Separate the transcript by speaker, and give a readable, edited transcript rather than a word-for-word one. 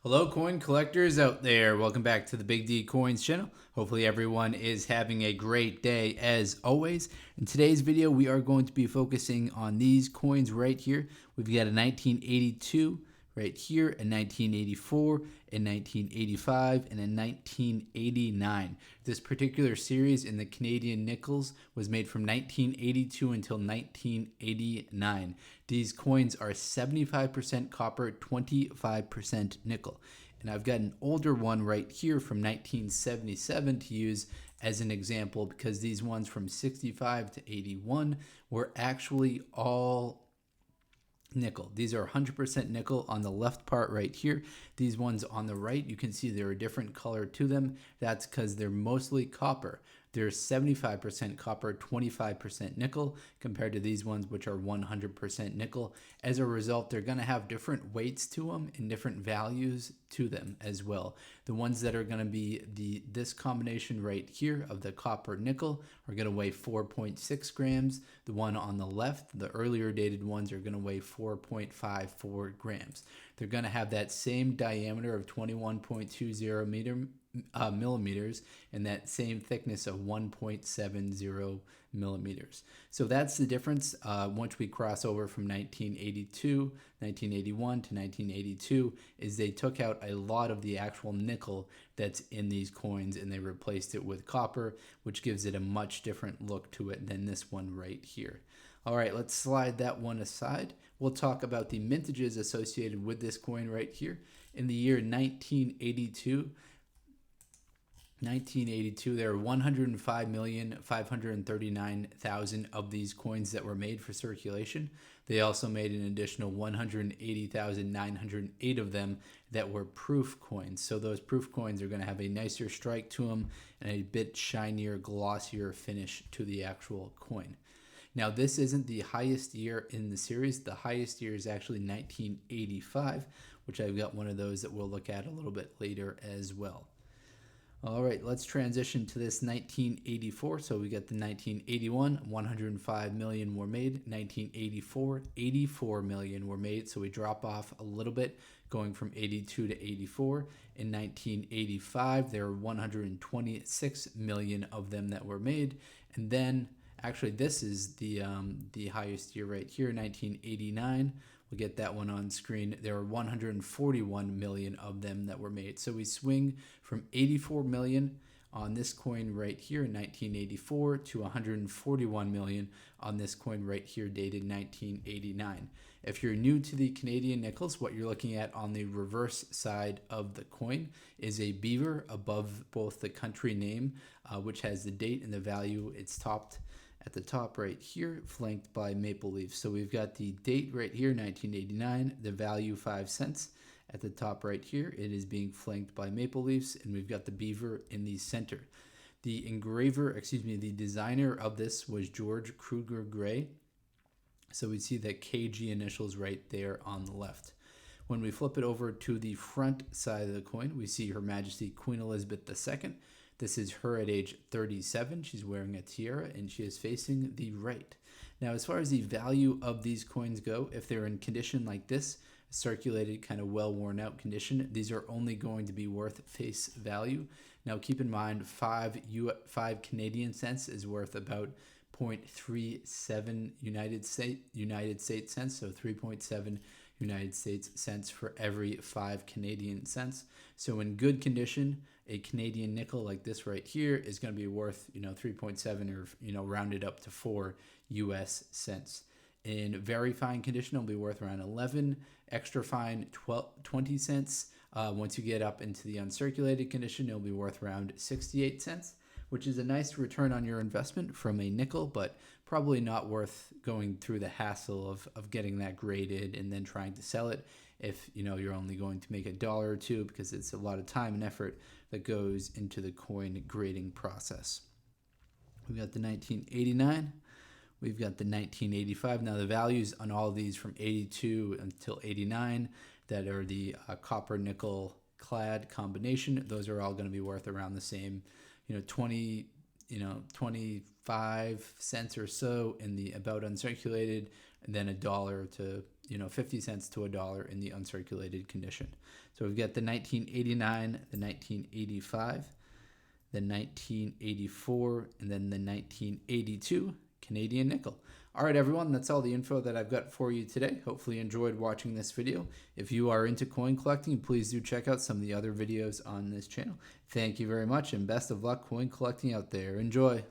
Speaker 1: Hello, coin collectors out there. Welcome back to the Big D Coins channel. Hopefully, everyone is having a great day as always. In today's video, we are going to be focusing on these coins right here. We've got a 1982 right here, a 1984, a 1985, and a 1989. This particular series in the Canadian nickels was made from 1982 until 1989. These coins are 75% copper, 25% nickel. And I've got an older one right here from 1977 to use as an example because these ones from 65 to 81 were actually all nickel. These are 100% nickel on the left part right here. These ones on the right, you can see they're a different color to them. That's because they're mostly copper. They're 75% copper, 25% nickel, compared to these ones, which are 100% nickel. As a result, they're going to have different weights to them and different values to them as well. The ones that are going to be this combination right here of the copper nickel are going to weigh 4.6 grams. The one on the left, the earlier dated ones, are going to weigh 4.54 grams. They're going to have that same diameter of 21.20 millimeters and that same thickness of 1.70 millimeters. So that's the difference once we cross over from 1981 to 1982 is they took out a lot of the actual nickel that's in these coins and they replaced it with copper, which gives it a much different look to it than this one right here. All right, let's slide that one aside. We'll talk about the mintages associated with this coin right here. In the year 1982, there were 105,539,000 of these coins that were made for circulation. They also made an additional 180,908 of them that were proof coins. So those proof coins are going to have a nicer strike to them and a bit shinier, glossier finish to the actual coin. Now, this isn't the highest year in the series. The highest year is actually 1985, which I've got one of those that we'll look at a little bit later as well. All right, let's transition to this 1984. So we got the 1981, 105 million were made. 1984, 84 million were made. So we drop off a little bit going from 82 to 84. In 1985, there were 126 million of them that were made. And then actually, this is the highest year right here, 1989. We'll get that one on screen. There are 141 million of them that were made. So we swing from 84 million on this coin right here in 1984 to 141 million on this coin right here dated 1989. If you're new to the Canadian nickels, what you're looking at on the reverse side of the coin is a beaver above both the country name, which has the date and the value. It's topped at the top right here, flanked by maple leaves. So we've got the date right here, 1989, the value 5 cents. At the top right here, it is being flanked by maple leaves, and we've got the beaver in the center. The the designer of this was George Kruger Gray. So we see the KG initials right there on the left. When we flip it over to the front side of the coin, we see Her Majesty Queen Elizabeth II. This is her at age 37. She's wearing a tiara and she is facing the right. Now, as far as the value of these coins go, if they're in condition like this, circulated, kind of well worn out condition, these are only going to be worth face value. Now, keep in mind, 5 Canadian cents is worth about 0.37 United States cents, so 3.7 United States cents for every 5 Canadian cents. So in good condition, a Canadian nickel like this right here is going to be worth, 3.7 or, rounded up to 4 US cents. In very fine condition, it'll be worth around 11. Extra fine, 20 cents. Once you get up into the uncirculated condition, it'll be worth around 68 cents, which is a nice return on your investment from a nickel, but probably not worth going through the hassle of getting that graded and then trying to sell it if you're only going to make $1 or $2, because it's a lot of time and effort that goes into the coin grading process. We've got the 1989. We've got the 1985. Now the values on all of these from 82 until 89 that are the copper nickel clad combination, those are all going to be worth around the same, 25 cents or so in the about uncirculated, and then $1 to 50 cents to $1 in the uncirculated condition. So we've got the 1989, the 1985, the 1984, and then the 1982 Canadian nickel. All right, everyone, that's all the info that I've got for you today. Hopefully you enjoyed watching this video. If you are into coin collecting, please do check out some of the other videos on this channel. Thank you very much, and best of luck coin collecting out there. Enjoy.